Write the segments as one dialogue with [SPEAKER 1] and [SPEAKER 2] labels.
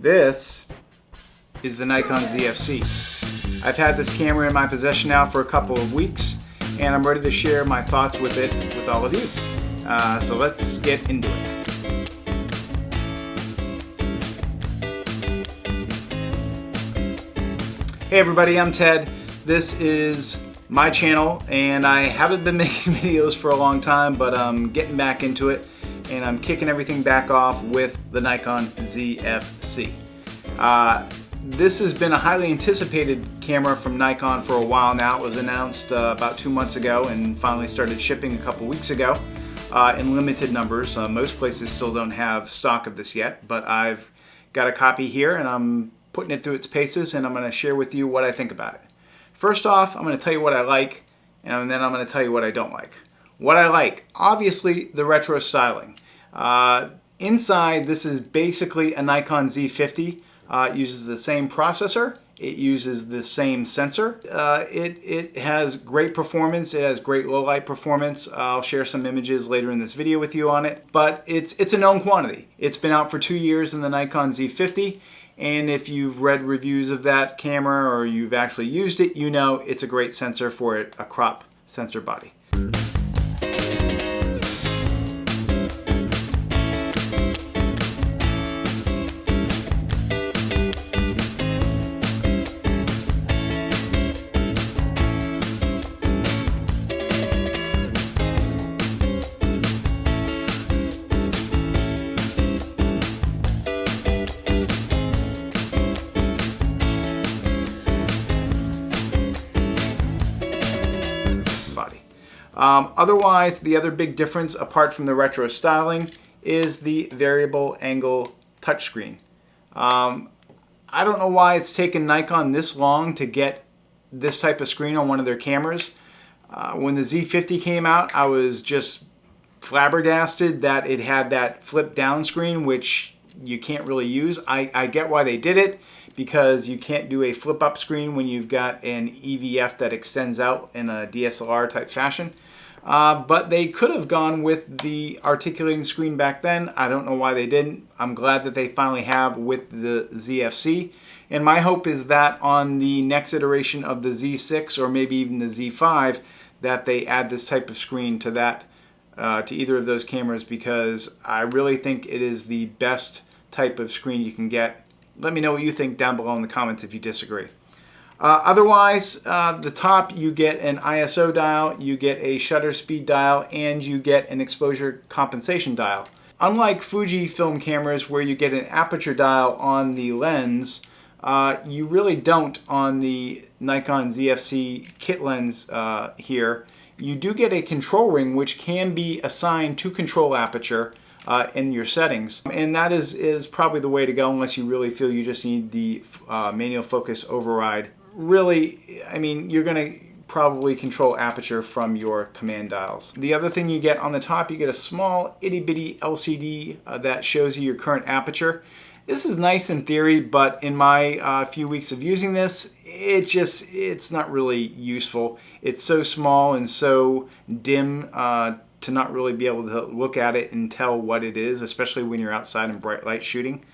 [SPEAKER 1] This is the Nikon Zfc. I've had this camera in my possession now for a couple of weeks, and I'm ready to share my thoughts with it with all of you. So let's get into it. Hey everybody, I'm Ted. This is my channel, and I haven't been making videos for a long time, but I'm getting back into it, and I'm kicking everything back off with the Nikon Zfc. This has been a highly anticipated camera from Nikon for a while now. It was announced about 2 months ago and finally started shipping a couple weeks ago in limited numbers. Most places still don't have stock of this yet, but I've got a copy here and I'm putting it through its paces, and I'm going to share with you what I think about it. First off, I'm going to tell you what I like, and then I'm going to tell you what I don't like. What I like, obviously the retro styling. Inside, this is basically a Nikon Z50. It uses the same processor. It uses the same sensor. It has great performance. It has great low light performance. I'll share some images later in this video with you on it. But it's a known quantity. It's been out for 2 years in the Nikon Z50. And if you've read reviews of that camera or you've actually used it, you know it's a great sensor for a crop sensor body. Otherwise, the other big difference apart from the retro styling is the variable angle touchscreen. I don't know why it's taken Nikon this long to get this type of screen on one of their cameras. When the Z50 came out, I was just flabbergasted that it had that flip down screen, which you can't really use. I get why they did it, because you can't do a flip up screen when you've got an EVF that extends out in a DSLR type fashion. But they could have gone with the articulating screen back then. I don't know why they didn't. I'm glad that they finally have with the ZFC. And my hope is that on the next iteration of the Z6 or maybe even the Z5, that they add this type of screen to that, to either of those cameras, because I really think it is the best type of screen you can get. Let me know what you think down below in the comments if you disagree. Otherwise, the top, you get an ISO dial, you get a shutter speed dial, and you get an exposure compensation dial. Unlike Fuji film cameras where you get an aperture dial on the lens, you really don't on the Nikon ZFC kit lens here. You do get a control ring which can be assigned to control aperture in your settings, and that is probably the way to go unless you really feel you just need the manual focus override. Really, I mean, you're going to probably control aperture from your command dials. The other thing you get on the top, you get a small itty bitty LCD that shows you your current aperture. This is nice in theory, but in my few weeks of using this, it's not really useful. It's so small and so dim to not really be able to look at it and tell what it is, especially when you're outside in bright light shooting.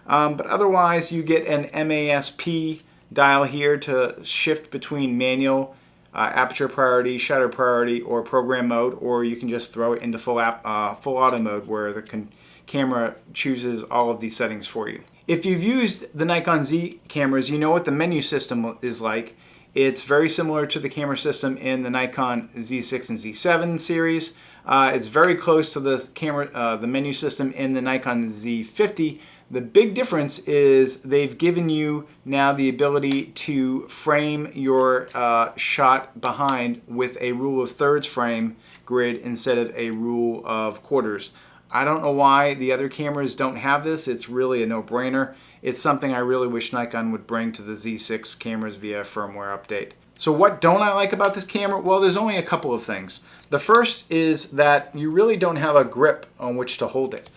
[SPEAKER 1] But otherwise, you get an MASP dial here to shift between manual, aperture priority, shutter priority, or program mode, or you can just throw it into full auto mode where the camera chooses all of these settings for you. If you've used the Nikon Z cameras, you know what the menu system is like. It's very similar to the camera system in the Nikon Z6 and Z7 series. It's very close to the menu system in the Nikon Z50. The big difference is they've given you now the ability to frame your shot behind with a rule of thirds frame grid instead of a rule of quarters. I don't know why the other cameras don't have this. It's really a no-brainer. It's something I really wish Nikon would bring to the Z6 cameras via a firmware update. So what don't I like about this camera? Well, there's only a couple of things. The first is that you really don't have a grip on which to hold it.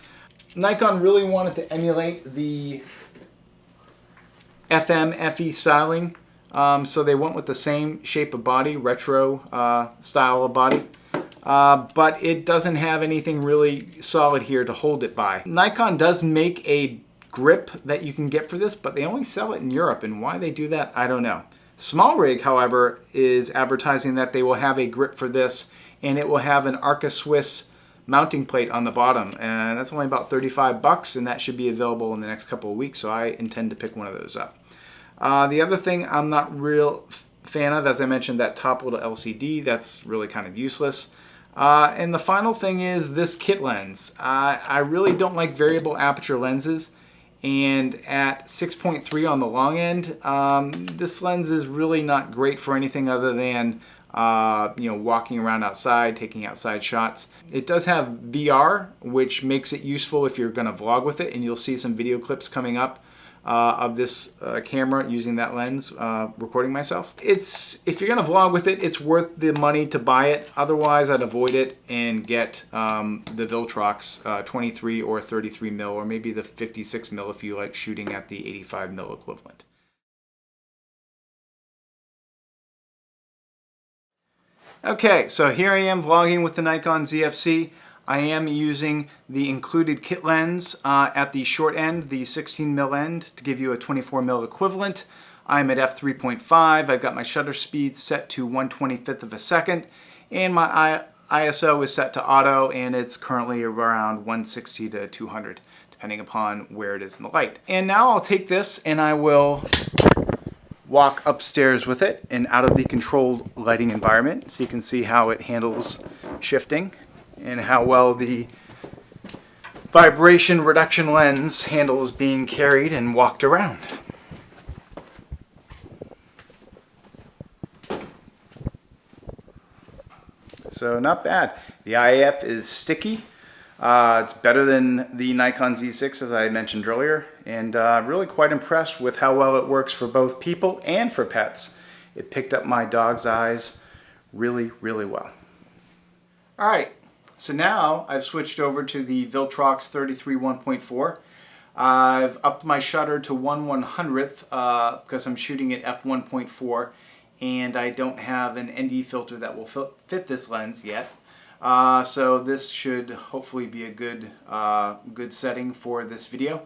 [SPEAKER 1] Nikon really wanted to emulate the FE styling, so they went with the same shape of body, retro style of body. but it doesn't have anything really solid here to hold it by. Nikon does make a grip that you can get for this, but they only sell it in Europe, and why they do that, I don't know. Small Rig, however, is advertising that they will have a grip for this, and it will have an Arca Swiss mounting plate on the bottom, and that's only about 35 bucks, and that should be available in the next couple of weeks, so I intend to pick one of those up. The other thing I'm not real fan of, as I mentioned, that top little LCD, that's really kind of useless. And the final thing is this kit lens. I really don't like variable aperture lenses, and at 6.3 on the long end, this lens is really not great for anything other than walking around outside, taking outside shots. It does have VR, which makes it useful if you're going to vlog with it, and you'll see some video clips coming up of this camera using that lens, recording myself. If you're gonna vlog with it, it's worth the money to buy it. Otherwise, I'd avoid it and get the Viltrox 23 or 33 mil, or maybe the 56 mil if you like shooting at the 85 mil equivalent. Okay, so here I am vlogging with the Nikon Zfc. I am using the included kit lens at the short end, the 16 mil end, to give you a 24 mil equivalent. I'm at f3.5. I've got my shutter speed set to 1/25th of a second, and my ISO is set to auto, and it's currently around 160 to 200, depending upon where it is in the light. And now I'll take this and I will walk upstairs with it and out of the controlled lighting environment, so you can see how it handles shifting and how well the vibration reduction lens handles being carried and walked around. So not bad. The IAF is sticky. It's better than the Nikon Z6, as I mentioned earlier, and really quite impressed with how well it works for both people and for pets. It picked up my dog's eyes really, really well. All right. So now I've switched over to the Viltrox 33 1.4. I've upped my shutter to 1/100th because I'm shooting at f1.4, and I don't have an ND filter that will fit this lens yet. So this should hopefully be a good setting for this video.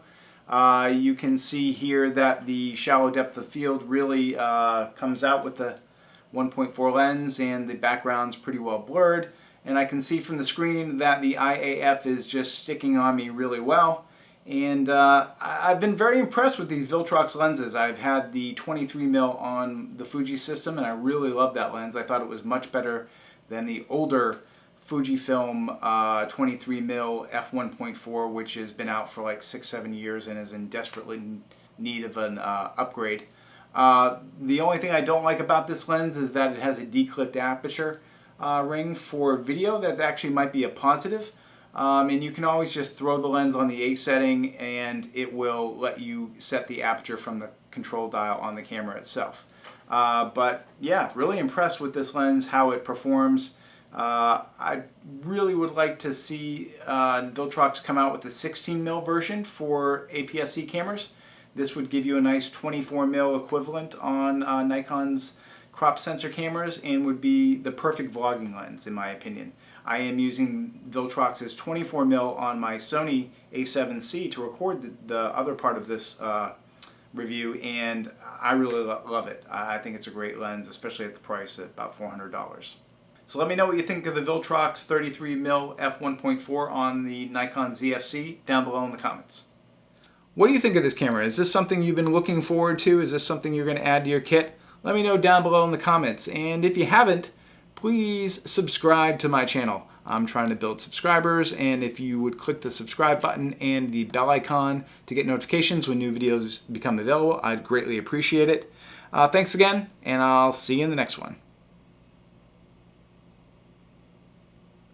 [SPEAKER 1] You can see here that the shallow depth of field really comes out with the 1.4 lens, and the background's pretty well blurred. And I can see from the screen that the IAF is just sticking on me really well. And I've been very impressed with these Viltrox lenses. I've had the 23 mil on the Fuji system, and I really love that lens. I thought it was much better than the older Fujifilm 23 mil f1.4, which has been out for like 6-7 years and is in desperately need of an upgrade. The only thing I don't like about this lens is that it has a declipped aperture ring for video. That actually might be a positive, and you can always just throw the lens on the A setting and it will let you set the aperture from the control dial on the camera itself. But yeah, really impressed with this lens, how it performs. I really would like to see Viltrox come out with the 16 mil version for APS-C cameras. This would give you a nice 24 mil equivalent on Nikon's crop sensor cameras and would be the perfect vlogging lens in my opinion. I am using Viltrox's 24 mil on my Sony a7C to record the other part of this review, and I really love it. I think it's a great lens, especially at the price at about $400. So let me know what you think of the Viltrox 33 mil f1.4 on the Nikon Zfc down below in the comments. What do you think of this camera? Is this something you've been looking forward to? Is this something you're going to add to your kit? Let me know down below in the comments. And if you haven't, please subscribe to my channel. I'm trying to build subscribers, and if you would click the subscribe button and the bell icon to get notifications when new videos become available, I'd greatly appreciate it. Thanks again, and I'll see you in the next one.